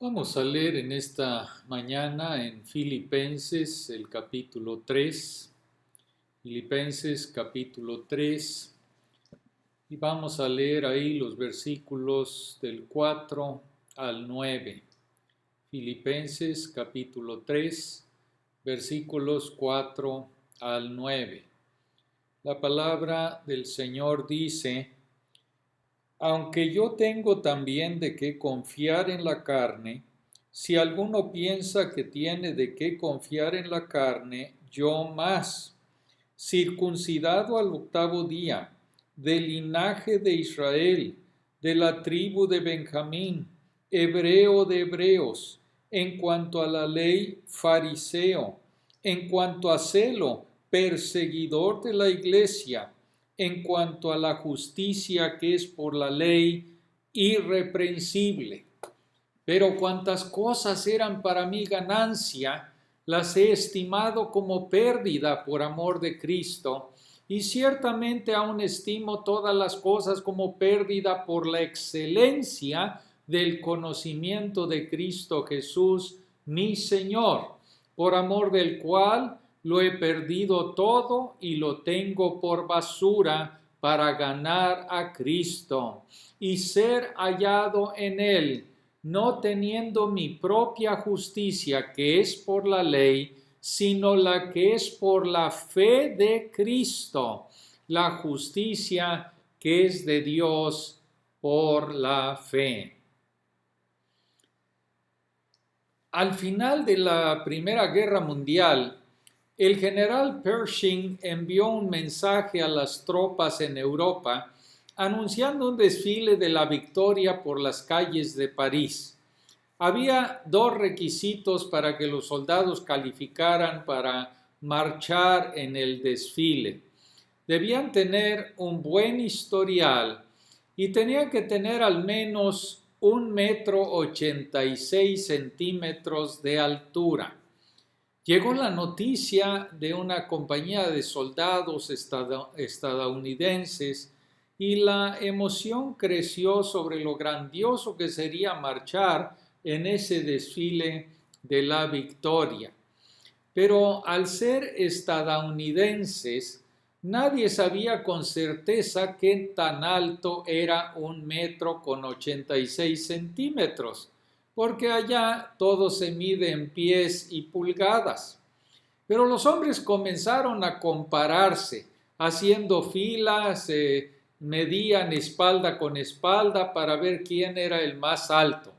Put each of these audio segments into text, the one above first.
Vamos a leer en esta mañana en Filipenses el capítulo 3, Filipenses capítulo 3, y vamos a leer ahí los versículos del 4 al 9. Filipenses capítulo 3, versículos 4 al 9. La palabra del Señor dice: aunque yo tengo también de qué confiar en la carne, si alguno piensa que tiene de qué confiar en la carne, yo más, circuncidado al 8º día, del linaje de Israel, de la tribu de Benjamín, hebreo de hebreos, en cuanto a la ley, fariseo, en cuanto a celo, perseguidor de la iglesia, en cuanto a la justicia que es por la ley, irreprensible. Pero cuantas cosas eran para mí ganancia, las he estimado como pérdida por amor de Cristo, y ciertamente aún estimo todas las cosas como pérdida por la excelencia del conocimiento de Cristo Jesús, mi Señor, por amor del cual lo he perdido todo y lo tengo por basura para ganar a Cristo y ser hallado en él, no teniendo mi propia justicia que es por la ley, sino la que es por la fe de Cristo, la justicia que es de Dios por la fe. Al final de la Primera Guerra Mundial, el general Pershing envió un mensaje a las tropas en Europa anunciando un desfile de la victoria por las calles de París. Había dos requisitos para que los soldados calificaran para marchar en el desfile. Debían tener un buen historial y tenían que tener al menos 1,86 m de altura. Llegó la noticia de una compañía de soldados estadounidenses y la emoción creció sobre lo grandioso que sería marchar en ese desfile de la victoria. Pero al ser estadounidenses, nadie sabía con certeza qué tan alto era 1,86 m, porque allá todo se mide en pies y pulgadas. Pero los hombres comenzaron a compararse, haciendo filas, medían espalda con espalda para ver quién era el más alto.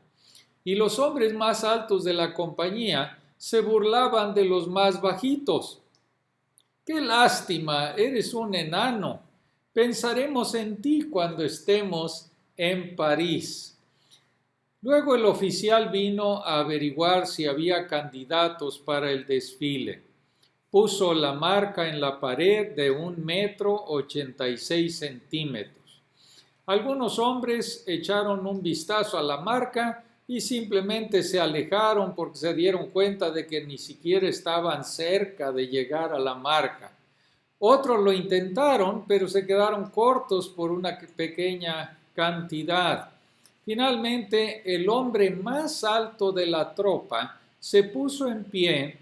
Y los hombres más altos de la compañía se burlaban de los más bajitos. ¡Qué lástima! Eres un enano. Pensaremos en ti cuando estemos en París. Luego el oficial vino a averiguar si había candidatos para el desfile. Puso la marca en la pared de 1,86 m. Algunos hombres echaron un vistazo a la marca y simplemente se alejaron porque se dieron cuenta de que ni siquiera estaban cerca de llegar a la marca. Otros lo intentaron, pero se quedaron cortos por una pequeña cantidad. Finalmente, el hombre más alto de la tropa se puso en pie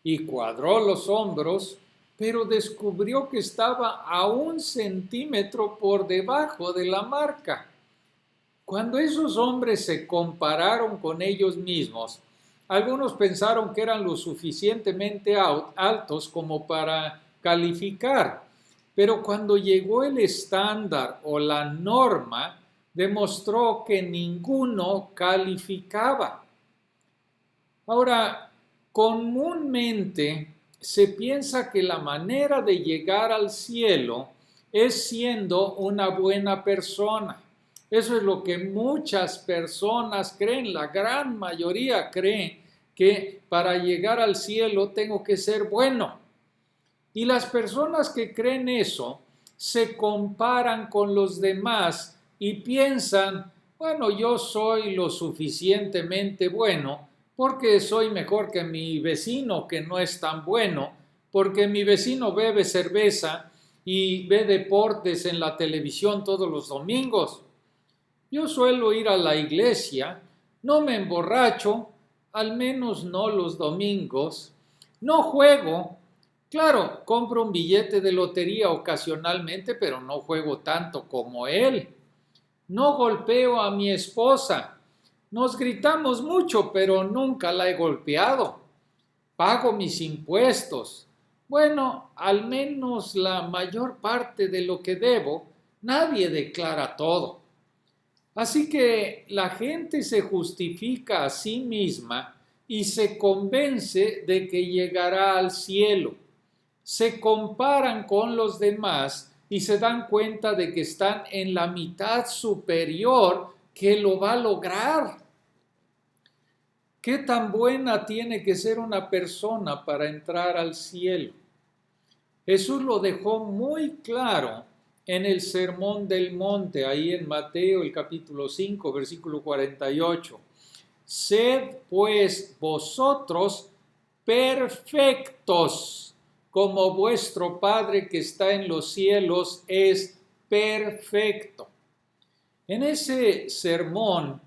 y cuadró los hombros, pero descubrió que estaba a 1 centímetro por debajo de la marca. Cuando esos hombres se compararon con ellos mismos, algunos pensaron que eran lo suficientemente altos como para calificar, pero cuando llegó el estándar o la norma, demostró que ninguno calificaba. Ahora, comúnmente se piensa que la manera de llegar al cielo es siendo una buena persona. Eso es lo que muchas personas creen, la gran mayoría creen que para llegar al cielo tengo que ser bueno. Y las personas que creen eso se comparan con los demás y piensan, bueno, yo soy lo suficientemente bueno porque soy mejor que mi vecino que no es tan bueno, porque mi vecino bebe cerveza y ve deportes en la televisión todos los domingos. Yo suelo ir a la iglesia, No me emborracho, al menos no los domingos. No juego. Claro, compro un billete de lotería ocasionalmente, pero no juego tanto como él. No golpeo a mi esposa. Nos gritamos mucho, pero nunca la he golpeado. Pago mis impuestos. Bueno, al menos la mayor parte de lo que debo. Nadie declara todo. Así que la gente se justifica a sí misma y se convence de que llegará al cielo. Se comparan con los demás y se dan cuenta de que están en la mitad superior que lo va a lograr. ¿Qué tan buena tiene que ser una persona para entrar al cielo? Jesús lo dejó muy claro en el Sermón del Monte, ahí en Mateo el capítulo 5, versículo 48. Sed pues vosotros perfectos, como vuestro Padre que está en los cielos es perfecto. En ese sermón,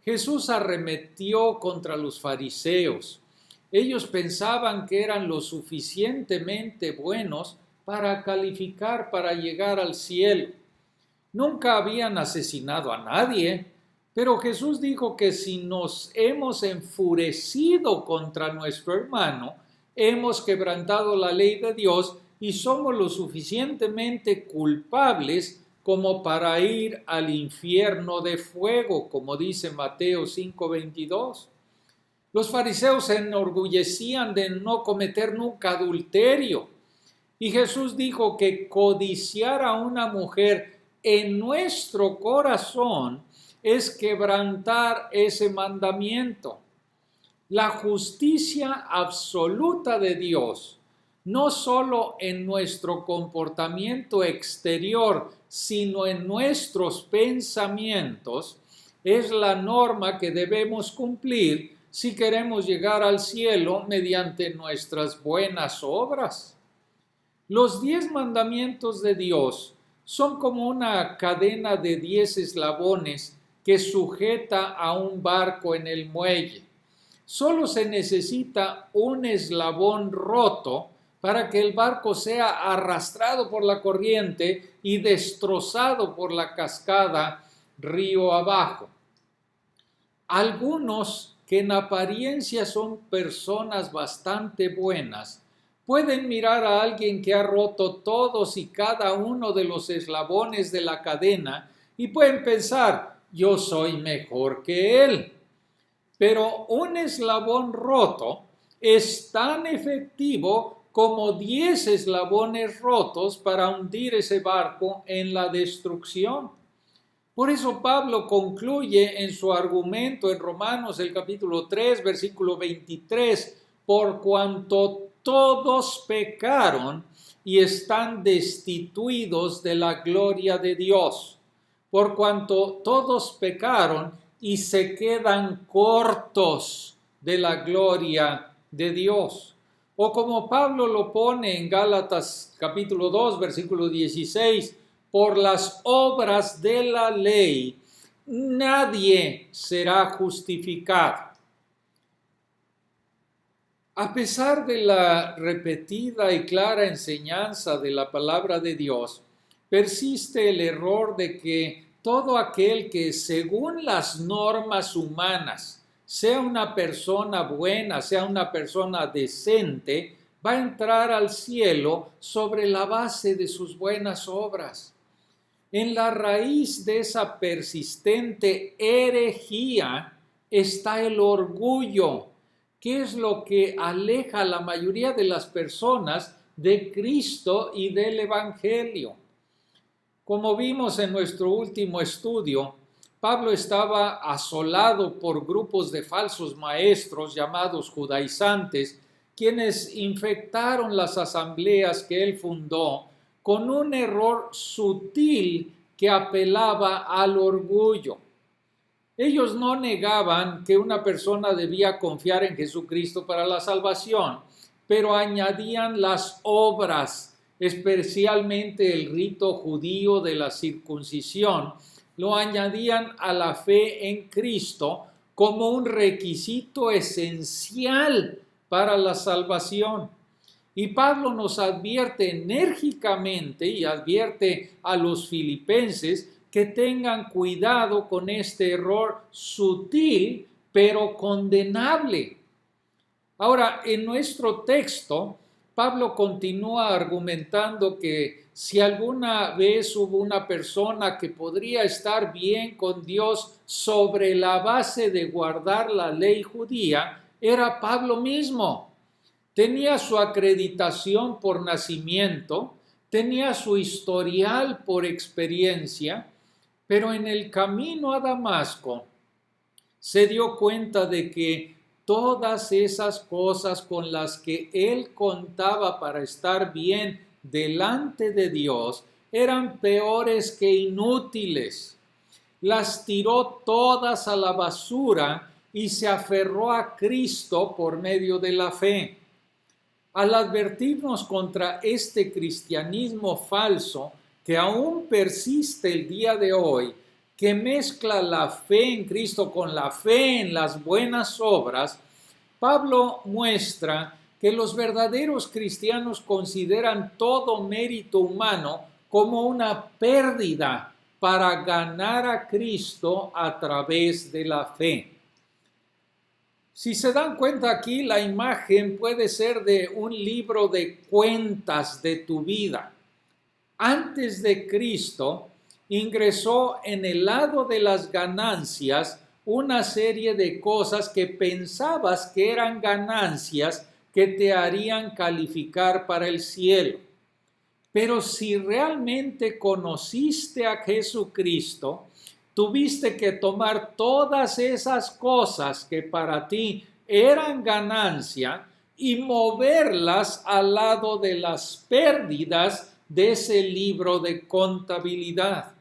Jesús arremetió contra los fariseos. Ellos pensaban que eran lo suficientemente buenos para calificar para llegar al cielo. Nunca habían asesinado a nadie, pero Jesús dijo que si nos hemos enfurecido contra nuestro hermano, hemos quebrantado la ley de Dios y somos lo suficientemente culpables como para ir al infierno de fuego, como dice Mateo 5:22. Los fariseos se enorgullecían de no cometer nunca adulterio. Y Jesús dijo que codiciar a una mujer en nuestro corazón es quebrantar ese mandamiento. La justicia absoluta de Dios, no solo en nuestro comportamiento exterior, sino en nuestros pensamientos, es la norma que debemos cumplir si queremos llegar al cielo mediante nuestras buenas obras. Los 10 mandamientos de Dios son como una cadena de 10 eslabones que sujeta a un barco en el muelle. Solo se necesita un eslabón roto para que el barco sea arrastrado por la corriente y destrozado por la cascada río abajo. Algunos que en apariencia son personas bastante buenas, pueden mirar a alguien que ha roto todos y cada uno de los eslabones de la cadena y pueden pensar, yo soy mejor que él. Pero un eslabón roto es tan efectivo como 10 eslabones rotos para hundir ese barco en la destrucción. Por eso Pablo concluye en su argumento en Romanos el capítulo 3, versículo 23, por cuanto todos pecaron y están destituidos de la gloria de Dios, por cuanto todos pecaron y se quedan cortos de la gloria de Dios. O como Pablo lo pone en Gálatas capítulo 2, versículo 16, por las obras de la ley nadie será justificado. A pesar de la repetida y clara enseñanza de la palabra de Dios, persiste el error de que todo aquel que según las normas humanas sea una persona buena, sea una persona decente, va a entrar al cielo sobre la base de sus buenas obras. En la raíz de esa persistente herejía está el orgullo, que es lo que aleja a la mayoría de las personas de Cristo y del Evangelio. Como vimos en nuestro último estudio, Pablo estaba asolado por grupos de falsos maestros llamados judaizantes, quienes infectaron las asambleas que él fundó con un error sutil que apelaba al orgullo. Ellos no negaban que una persona debía confiar en Jesucristo para la salvación, pero añadían las obras, especialmente el rito judío de la circuncisión, lo añadían a la fe en Cristo como un requisito esencial para la salvación. Y Pablo nos advierte enérgicamente y advierte a los filipenses que tengan cuidado con este error sutil pero condenable. Ahora, en nuestro texto, Pablo continúa argumentando que si alguna vez hubo una persona que podría estar bien con Dios sobre la base de guardar la ley judía, era Pablo mismo. Tenía su acreditación por nacimiento, tenía su historial por experiencia, pero en el camino a Damasco se dio cuenta de que todas esas cosas con las que él contaba para estar bien delante de Dios eran peores que inútiles. Las tiró todas a la basura y se aferró a Cristo por medio de la fe. Al advertirnos contra este cristianismo falso que aún persiste el día de hoy, que mezcla la fe en Cristo con la fe en las buenas obras, Pablo muestra que los verdaderos cristianos consideran todo mérito humano como una pérdida para ganar a Cristo a través de la fe. Si se dan cuenta aquí, la imagen puede ser de un libro de cuentas de tu vida. Antes de Cristo, ingresó en el lado de las ganancias una serie de cosas que pensabas que eran ganancias que te harían calificar para el cielo. Pero si realmente conociste a Jesucristo, tuviste que tomar todas esas cosas que para ti eran ganancia y moverlas al lado de las pérdidas de ese libro de contabilidad.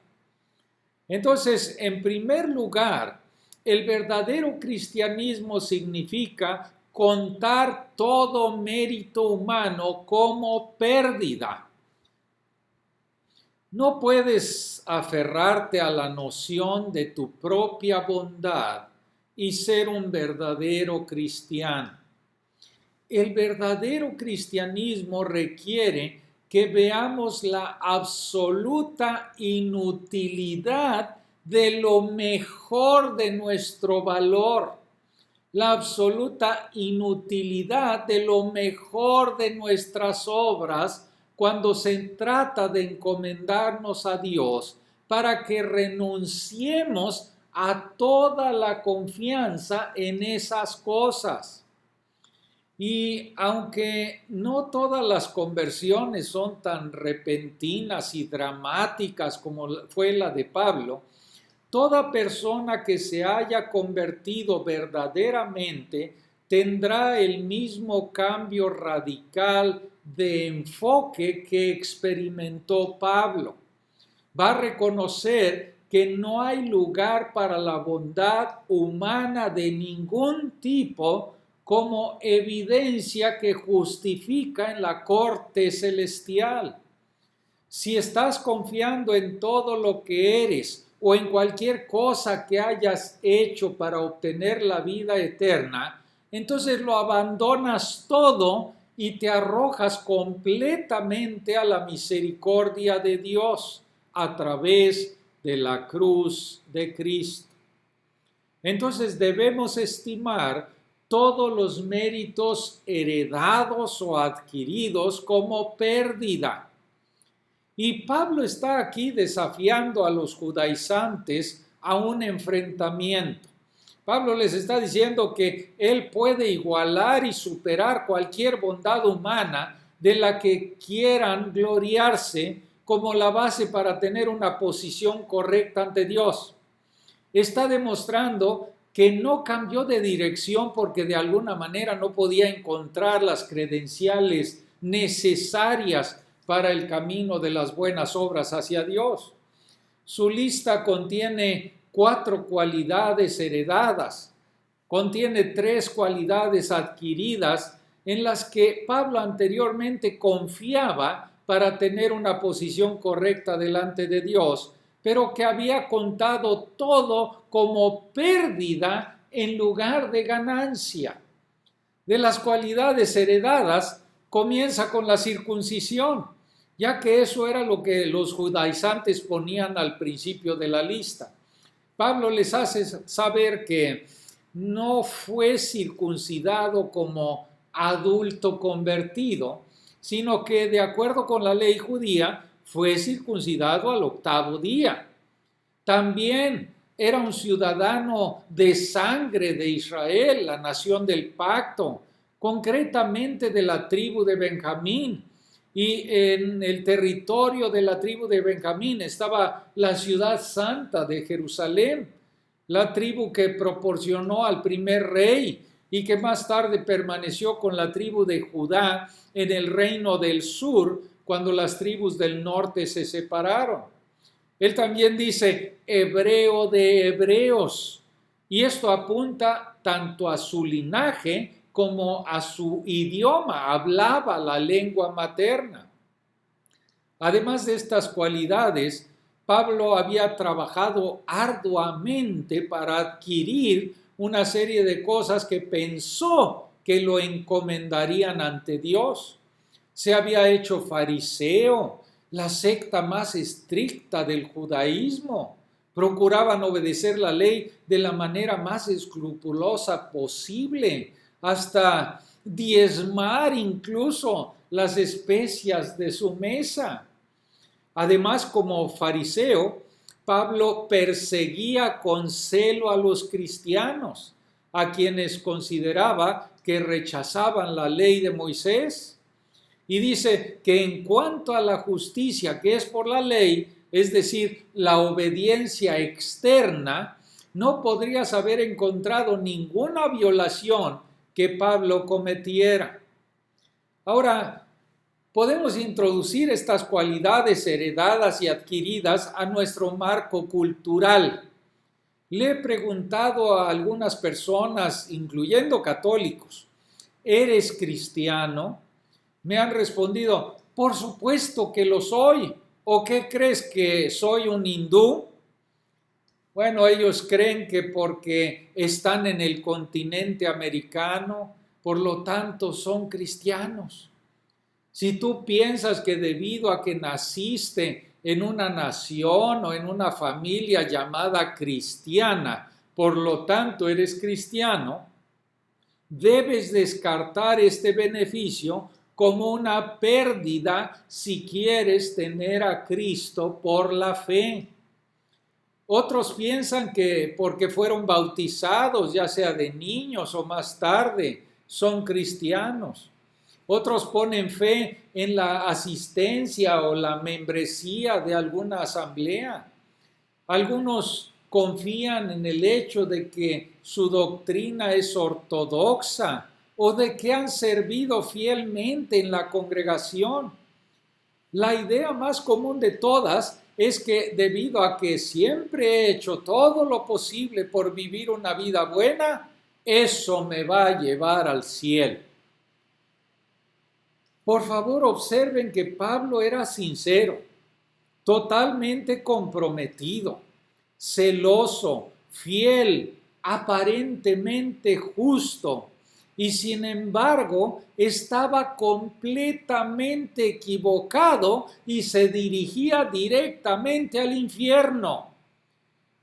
Entonces, en primer lugar, el verdadero cristianismo significa contar todo mérito humano como pérdida. No puedes aferrarte a la noción de tu propia bondad y ser un verdadero cristiano. El verdadero cristianismo requiere que veamos la absoluta inutilidad de lo mejor de nuestro valor, la absoluta inutilidad de lo mejor de nuestras obras cuando se trata de encomendarnos a Dios para que renunciemos a toda la confianza en esas cosas. Y aunque no todas las conversiones son tan repentinas y dramáticas como fue la de Pablo, toda persona que se haya convertido verdaderamente tendrá el mismo cambio radical de enfoque que experimentó Pablo. Va a reconocer que no hay lugar para la bondad humana de ningún tipo como evidencia que justifica en la corte celestial. Si estás confiando en todo lo que eres o en cualquier cosa que hayas hecho para obtener la vida eterna, entonces lo abandonas todo y te arrojas completamente a la misericordia de Dios a través de la cruz de Cristo. Entonces debemos estimar todos los méritos heredados o adquiridos como pérdida. Y Pablo está aquí desafiando a los judaizantes a un enfrentamiento. Pablo les está diciendo que él puede igualar y superar cualquier bondad humana de la que quieran gloriarse como la base para tener una posición correcta ante Dios. Está demostrando que no cambió de dirección porque de alguna manera no podía encontrar las credenciales necesarias para el camino de las buenas obras hacia Dios. Su lista contiene 4 cualidades heredadas, contiene 3 cualidades adquiridas en las que Pablo anteriormente confiaba para tener una posición correcta delante de Dios, pero que había contado todo como pérdida en lugar de ganancia. De las cualidades heredadas comienza con la circuncisión, ya que eso era lo que los judaizantes ponían al principio de la lista. Pablo les hace saber que no fue circuncidado como adulto convertido, sino que de acuerdo con la ley judía fue circuncidado al 8º día. También era un ciudadano de sangre de Israel, la nación del pacto, concretamente de la tribu de Benjamín. Y en el territorio de la tribu de Benjamín estaba la ciudad santa de Jerusalén, la tribu que proporcionó al primer rey y que más tarde permaneció con la tribu de Judá en el reino del sur cuando las tribus del norte se separaron. Él también dice hebreo de hebreos, y esto apunta tanto a su linaje como a su idioma, hablaba la lengua materna. Además de estas cualidades, Pablo había trabajado arduamente para adquirir una serie de cosas que pensó que lo encomendarían ante Dios. Se había hecho fariseo, la secta más estricta del judaísmo. Procuraban obedecer la ley de la manera más escrupulosa posible, hasta diezmar incluso las especias de su mesa. Además, como fariseo, Pablo perseguía con celo a los cristianos, a quienes consideraba que rechazaban la ley de Moisés. Y dice que en cuanto a la justicia que es por la ley, es decir, la obediencia externa, no podrías haber encontrado ninguna violación que Pablo cometiera. Ahora, podemos introducir estas cualidades heredadas y adquiridas a nuestro marco cultural. Le he preguntado a algunas personas, incluyendo católicos, ¿eres cristiano? Me han respondido, por supuesto que lo soy. ¿O qué crees, que soy un hindú? Bueno, ellos creen que porque están en el continente americano, por lo tanto son cristianos. Si tú piensas que debido a que naciste en una nación o en una familia llamada cristiana, por lo tanto eres cristiano, debes descartar este beneficio como una pérdida si quieres tener a Cristo por la fe. Otros piensan que porque fueron bautizados, ya sea de niños o más tarde, son cristianos. Otros ponen fe en la asistencia o la membresía de alguna asamblea. Algunos confían en el hecho de que su doctrina es ortodoxa o de que han servido fielmente en la congregación. La idea más común de todas es que debido a que siempre he hecho todo lo posible por vivir una vida buena, eso me va a llevar al cielo. Por favor, observen que Pablo era sincero, totalmente comprometido, celoso, fiel, aparentemente justo, y sin embargo estaba completamente equivocado y se dirigía directamente al infierno.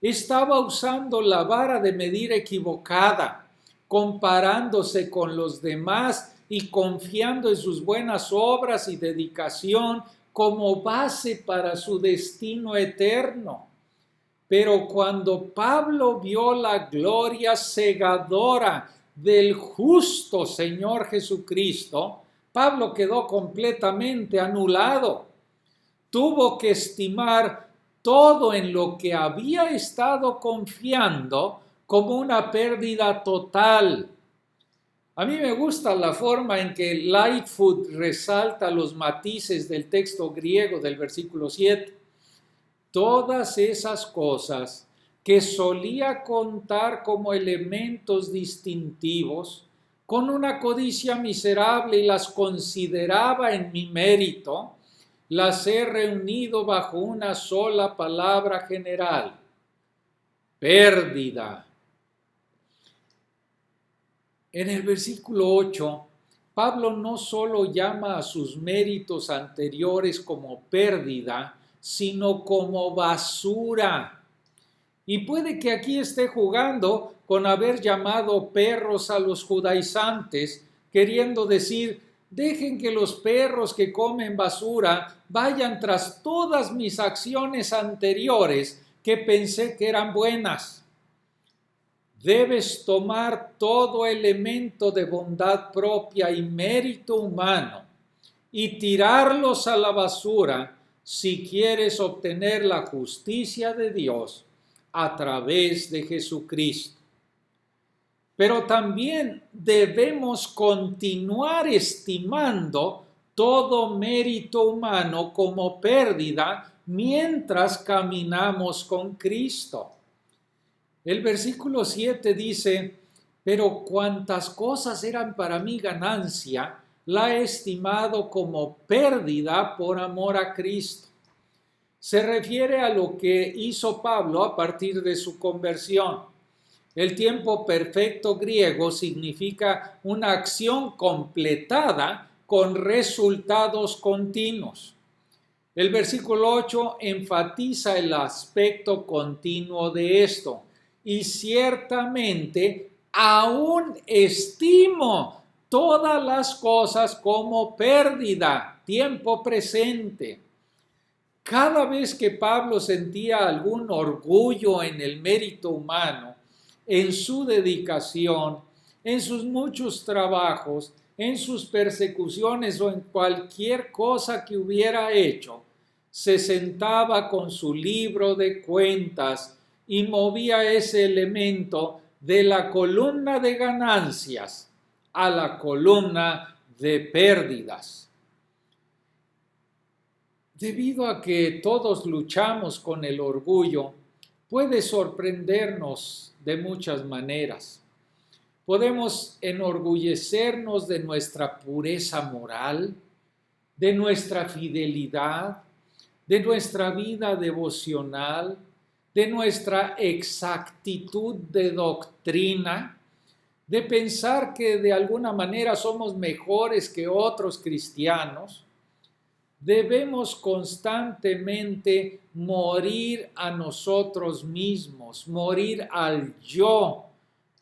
Estaba usando la vara de medir equivocada, comparándose con los demás y confiando en sus buenas obras y dedicación como base para su destino eterno. Pero cuando Pablo vio la gloria cegadora del justo Señor Jesucristo, Pablo quedó completamente anulado. Tuvo que estimar todo en lo que había estado confiando como una pérdida total. A mí me gusta la forma en que Lightfoot resalta los matices del texto griego del versículo 7. Todas esas cosas que solía contar como elementos distintivos, con una codicia miserable y las consideraba en mi mérito, las he reunido bajo una sola palabra general: pérdida. En el versículo 8, Pablo no solo llama a sus méritos anteriores como pérdida, sino como basura. Y puede que aquí esté jugando con haber llamado perros a los judaizantes, queriendo decir, dejen que los perros que comen basura vayan tras todas mis acciones anteriores que pensé que eran buenas. Debes tomar todo elemento de bondad propia y mérito humano y tirarlos a la basura si quieres obtener la justicia de Dios a través de Jesucristo. Pero también debemos continuar estimando todo mérito humano como pérdida mientras caminamos con Cristo. El versículo 7 dice, pero cuantas cosas eran para mí ganancia, la he estimado como pérdida por amor a Cristo. Se refiere a lo que hizo Pablo a partir de su conversión. El tiempo perfecto griego significa una acción completada con resultados continuos. El versículo 8 enfatiza el aspecto continuo de esto. Y ciertamente aún estimo todas las cosas como pérdida, tiempo presente. Cada vez que Pablo sentía algún orgullo en el mérito humano, en su dedicación, en sus muchos trabajos, en sus persecuciones o en cualquier cosa que hubiera hecho, se sentaba con su libro de cuentas y movía ese elemento de la columna de ganancias a la columna de pérdidas. Debido a que todos luchamos con el orgullo, puede sorprendernos de muchas maneras. Podemos enorgullecernos de nuestra pureza moral, de nuestra fidelidad, de nuestra vida devocional, de nuestra exactitud de doctrina, de pensar que de alguna manera somos mejores que otros cristianos. Debemos constantemente morir a nosotros mismos, morir al yo,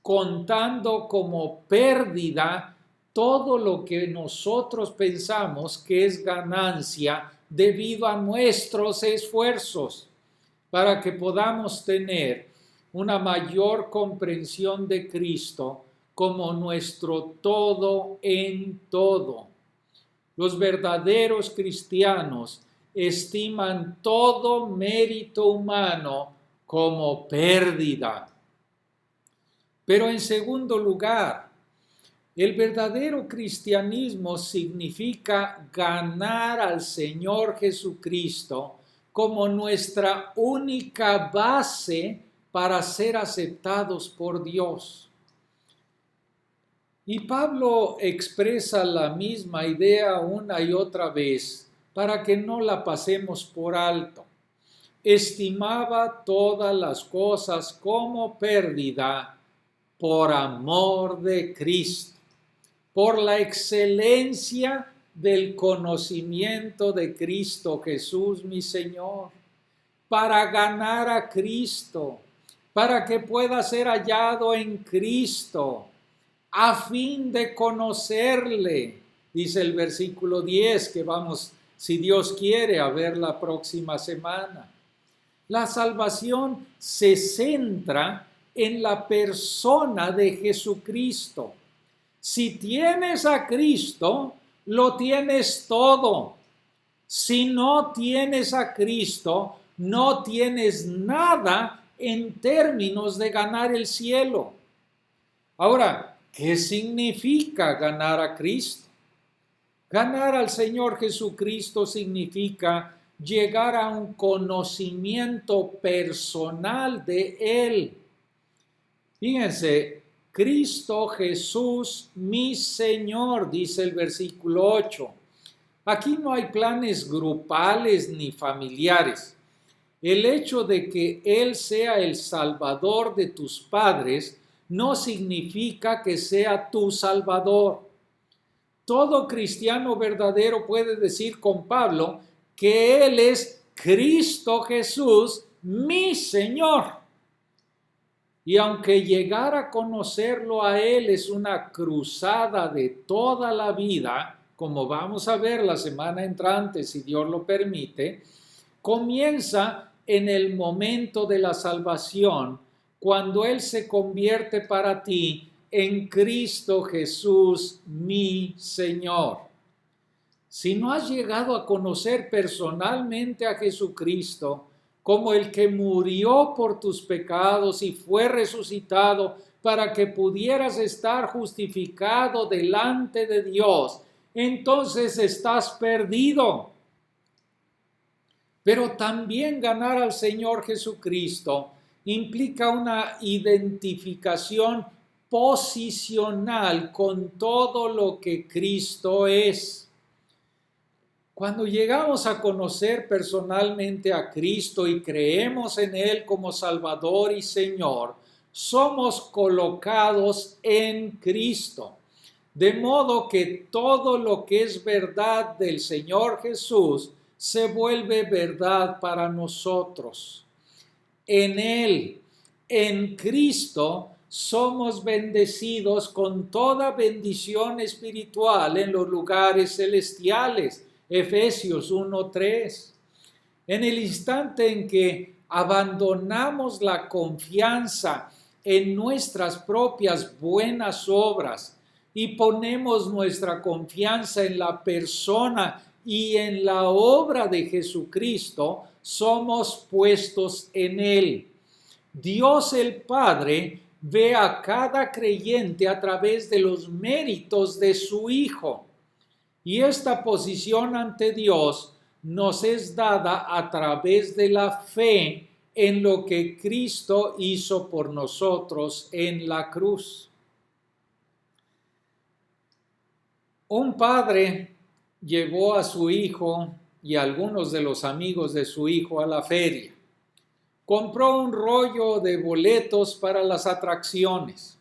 contando como pérdida todo lo que nosotros pensamos que es ganancia debido a nuestros esfuerzos, para que podamos tener una mayor comprensión de Cristo como nuestro todo en todo. Los verdaderos cristianos estiman todo mérito humano como pérdida. Pero en segundo lugar, el verdadero cristianismo significa ganar al Señor Jesucristo como nuestra única base para ser aceptados por Dios. Y Pablo expresa la misma idea una y otra vez para que no la pasemos por alto. Estimaba todas las cosas como pérdida por amor de Cristo, por la excelencia del conocimiento de Cristo Jesús, mi Señor, para ganar a Cristo, para que pueda ser hallado en Cristo, a fin de conocerle, dice el versículo 10, que vamos, si Dios quiere, a ver la próxima semana. La salvación se centra en la persona de Jesucristo. Si tienes a Cristo, lo tienes todo. Si no tienes a Cristo, no tienes nada en términos de ganar el cielo. Ahora, ¿qué significa ganar a Cristo? Ganar al Señor Jesucristo significa llegar a un conocimiento personal de Él. Fíjense, Cristo Jesús, mi Señor, dice el versículo 8. Aquí no hay planes grupales ni familiares. El hecho de que Él sea el Salvador de tus padres no significa que sea tu Salvador. Todo cristiano verdadero puede decir con Pablo que Él es Cristo Jesús, mi Señor. Y aunque llegar a conocerlo a Él es una cruzada de toda la vida, como vamos a ver la semana entrante, si Dios lo permite, comienza en el momento de la salvación, cuando Él se convierte para ti en Cristo Jesús, mi Señor. Si no has llegado a conocer personalmente a Jesucristo como el que murió por tus pecados y fue resucitado para que pudieras estar justificado delante de Dios, entonces estás perdido. Pero también ganar al Señor Jesucristo implica una identificación posicional con todo lo que Cristo es. Cuando llegamos a conocer personalmente a Cristo y creemos en Él como Salvador y Señor, somos colocados en Cristo. De modo que todo lo que es verdad del Señor Jesús se vuelve verdad para nosotros. En Él, en Cristo, somos bendecidos con toda bendición espiritual en los lugares celestiales. Efesios 1:3. En el instante en que abandonamos la confianza en nuestras propias buenas obras y ponemos nuestra confianza en la persona y en la obra de Jesucristo, somos puestos en Él. Dios el Padre ve a cada creyente a través de los méritos de su Hijo. Y esta posición ante Dios nos es dada a través de la fe en lo que Cristo hizo por nosotros en la cruz. Un padre llevó a su hijo y a algunos de los amigos de su hijo a la feria. Compró un rollo de boletos para las atracciones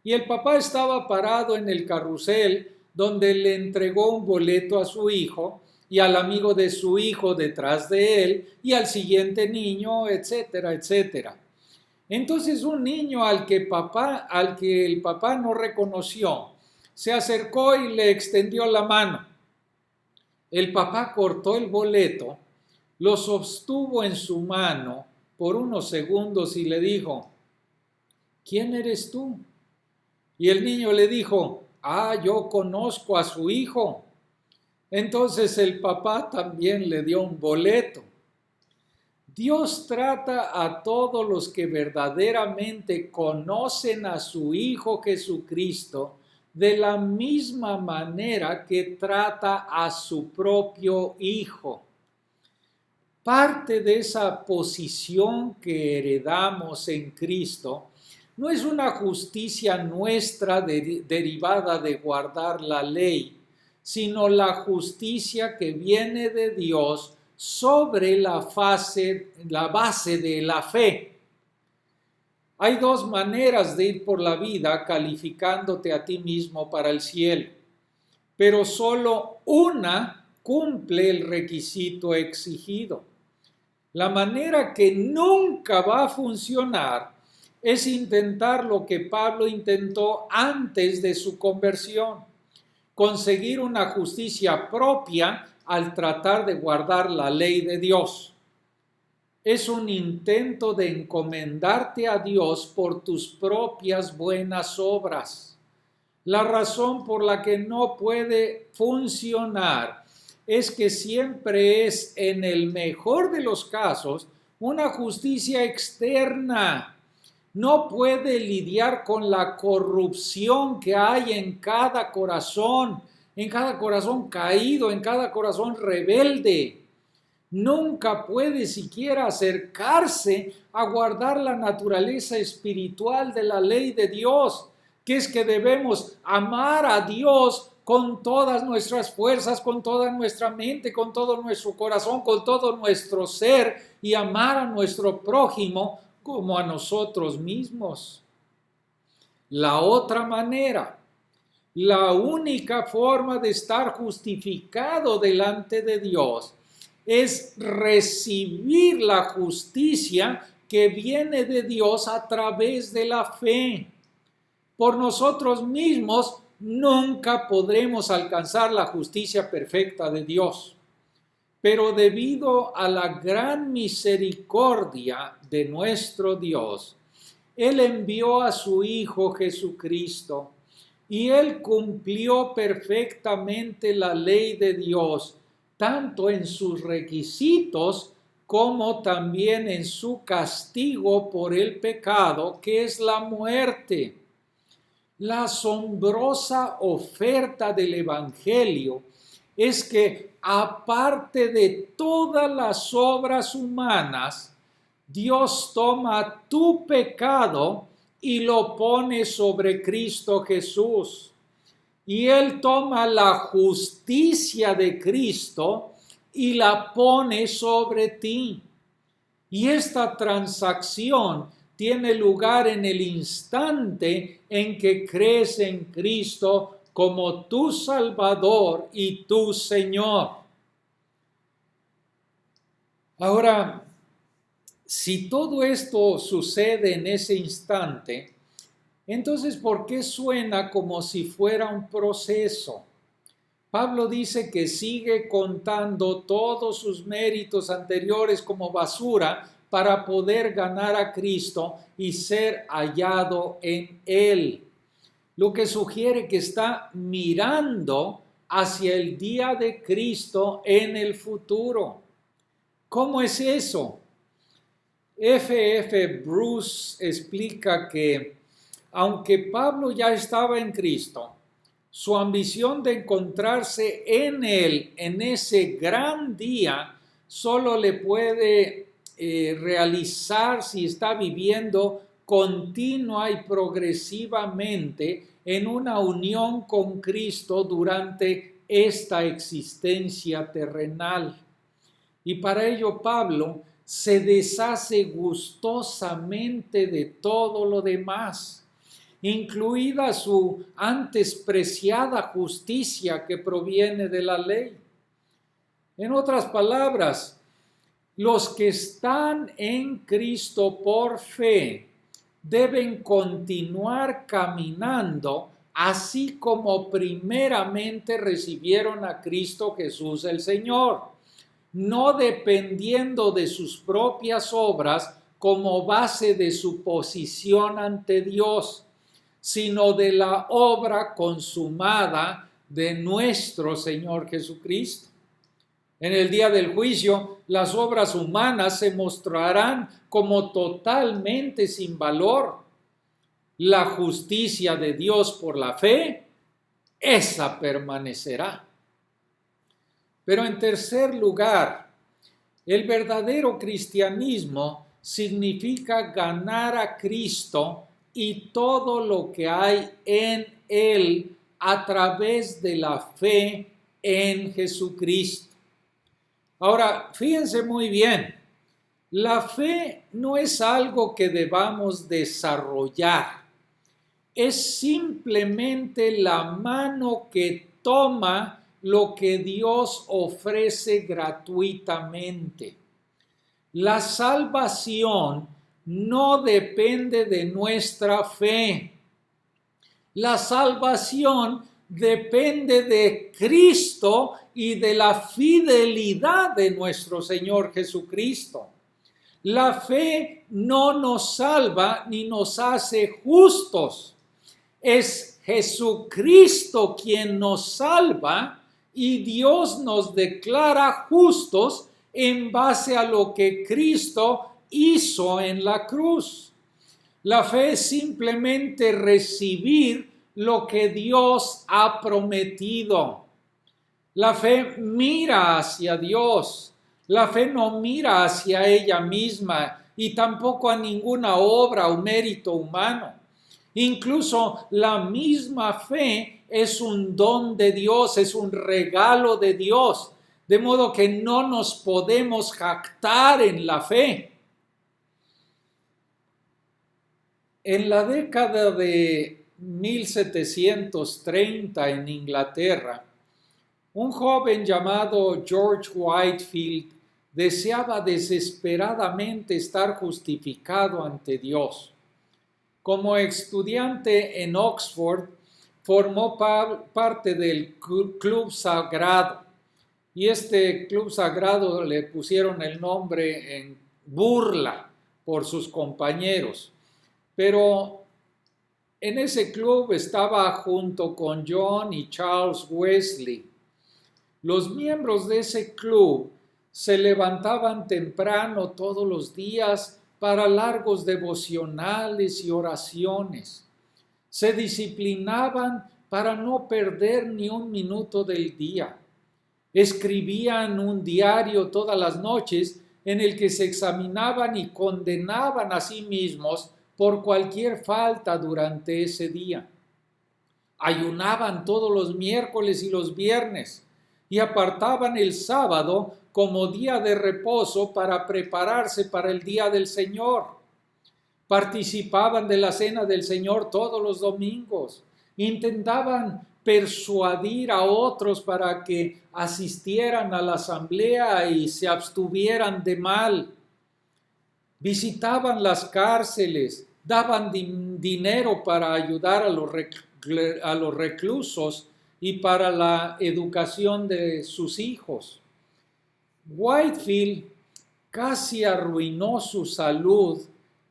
y el papá estaba parado en el carrusel donde le entregó un boleto a su hijo y al amigo de su hijo detrás de él y al siguiente niño, etcétera, etcétera. Entonces un niño al que el papá no reconoció, se acercó y le extendió la mano. El papá cortó el boleto, lo sostuvo en su mano por unos segundos y le dijo: ¿quién eres tú? Y el niño le dijo: yo conozco a su hijo. Entonces el papá también le dio un boleto. Dios trata a todos los que verdaderamente conocen a su Hijo Jesucristo de la misma manera que trata a su propio Hijo. Parte de esa posición que heredamos en Cristo no es una justicia nuestra derivada de guardar la ley, sino la justicia que viene de Dios sobre la base de la fe. Hay dos maneras de ir por la vida calificándote a ti mismo para el cielo, pero solo una cumple el requisito exigido. La manera que nunca va a funcionar es intentar lo que Pablo intentó antes de su conversión: conseguir una justicia propia al tratar de guardar la ley de Dios. Es un intento de encomendarte a Dios por tus propias buenas obras. La razón por la que no puede funcionar es que siempre es, en el mejor de los casos, una justicia externa. No puede lidiar con la corrupción que hay en cada corazón caído, en cada corazón rebelde. Nunca puede siquiera acercarse a guardar la naturaleza espiritual de la ley de Dios, que es que debemos amar a Dios con todas nuestras fuerzas, con toda nuestra mente, con todo nuestro corazón, con todo nuestro ser, y amar a nuestro prójimo como a nosotros mismos. La otra manera, la única forma de estar justificado delante de Dios es recibir la justicia que viene de Dios a través de la fe. Por nosotros mismos nunca podremos alcanzar la justicia perfecta de Dios. Pero debido a la gran misericordia de nuestro Dios, Él envió a su Hijo Jesucristo y Él cumplió perfectamente la ley de Dios, tanto en sus requisitos como también en su castigo por el pecado, que es la muerte. La asombrosa oferta del Evangelio es que, aparte de todas las obras humanas, Dios toma tu pecado y lo pone sobre Cristo Jesús. Y Él toma la justicia de Cristo y la pone sobre ti. Y esta transacción tiene lugar en el instante en que crees en Cristo como tu Salvador y tu Señor. Ahora, si todo esto sucede en ese instante, entonces, ¿por qué suena como si fuera un proceso? Pablo dice que sigue contando todos sus méritos anteriores como basura para poder ganar a Cristo y ser hallado en Él. Lo que sugiere que está mirando hacia el día de Cristo en el futuro. ¿Cómo es eso? F. Bruce explica que aunque Pablo ya estaba en Cristo, su ambición de encontrarse en Él en ese gran día solo le puede realizar si está viviendo continua y progresivamente en una unión con Cristo durante esta existencia terrenal. Y para ello Pablo se deshace gustosamente de todo lo demás, incluida su antes preciada justicia que proviene de la ley. En otras palabras, los que están en Cristo por fe deben continuar caminando así como primeramente recibieron a Cristo Jesús el Señor, no dependiendo de sus propias obras como base de su posición ante Dios, sino de la obra consumada de nuestro Señor Jesucristo. En el día del juicio, las obras humanas se mostrarán como totalmente sin valor. La justicia de Dios por la fe, esa permanecerá. Pero en tercer lugar, el verdadero cristianismo significa ganar a Cristo y todo lo que hay en Él a través de la fe en Jesucristo. Ahora, fíjense muy bien, la fe no es algo que debamos desarrollar, es simplemente la mano que toma lo que Dios ofrece gratuitamente. La salvación no depende de nuestra fe. La salvación depende de Cristo y de la fidelidad de nuestro Señor Jesucristo. La fe no nos salva ni nos hace justos. Es Jesucristo quien nos salva y Dios nos declara justos en base a lo que Cristo hizo en la cruz. La fe es simplemente recibir lo que Dios ha prometido. La fe mira hacia Dios. La fe no mira hacia ella misma y tampoco a ninguna obra o mérito humano. Incluso la misma fe es un don de Dios, es un regalo de Dios, de modo que no nos podemos jactar en la fe. En la década de 1730 en Inglaterra, un joven llamado George Whitefield deseaba desesperadamente estar justificado ante Dios. Como estudiante en Oxford, formó parte del Club Sagrado, y este Club Sagrado le pusieron el nombre en burla por sus compañeros. Pero en ese club estaba junto con John y Charles Wesley. Los miembros de ese club se levantaban temprano todos los días para largos devocionales y oraciones. Se disciplinaban para no perder ni un minuto del día. Escribían un diario todas las noches en el que se examinaban y condenaban a sí mismos por cualquier falta durante ese día. Ayunaban todos los miércoles y los viernes y apartaban el sábado como día de reposo para prepararse para el día del Señor. Participaban de la cena del Señor todos los domingos. Intentaban persuadir a otros para que asistieran a la asamblea y se abstuvieran de mal. Visitaban las cárceles, daban dinero para ayudar a los reclusos y para la educación de sus hijos. Whitefield casi arruinó su salud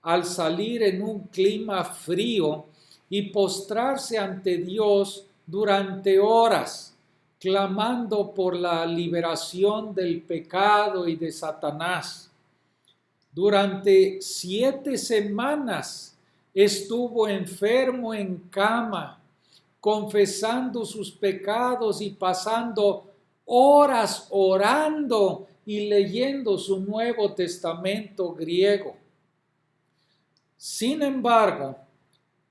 al salir en un clima frío y postrarse ante Dios durante horas, clamando por la liberación del pecado y de Satanás. Durante 7 semanas estuvo enfermo en cama, confesando sus pecados y pasando horas orando y leyendo su Nuevo Testamento griego. Sin embargo,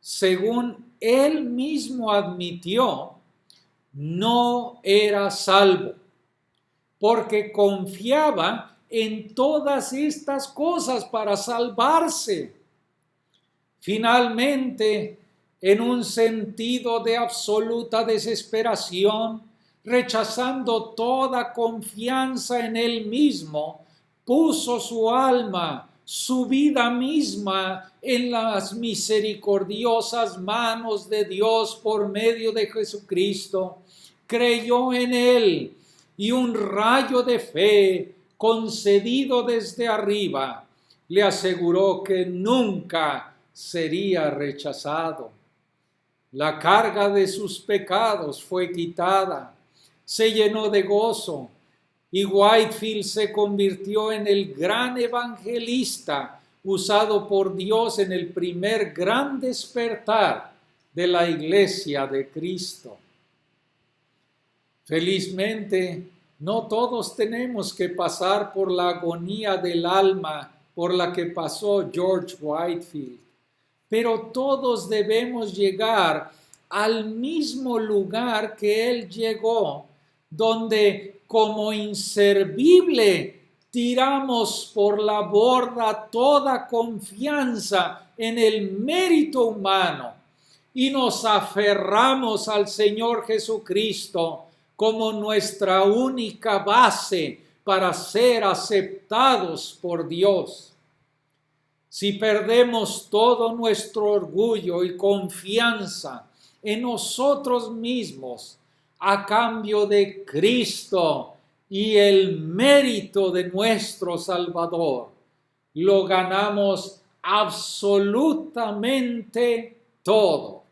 según él mismo admitió, no era salvo, porque confiaba en todas estas cosas para salvarse. Finalmente, en un sentido de absoluta desesperación, rechazando toda confianza en él mismo, puso su alma, su vida misma en las misericordiosas manos de Dios por medio de Jesucristo. Creyó en él y un rayo de fe concedido desde arriba le aseguró que nunca sería rechazado. La carga de sus pecados fue quitada, se llenó de gozo y Whitefield se convirtió en el gran evangelista usado por Dios en el primer gran despertar de la Iglesia de Cristo. Felizmente, no todos tenemos que pasar por la agonía del alma por la que pasó George Whitefield, pero todos debemos llegar al mismo lugar que él llegó, donde como inservible tiramos por la borda toda confianza en el mérito humano y nos aferramos al Señor Jesucristo como nuestra única base para ser aceptados por Dios. Si perdemos todo nuestro orgullo y confianza en nosotros mismos a cambio de Cristo y el mérito de nuestro Salvador, lo ganamos absolutamente todo.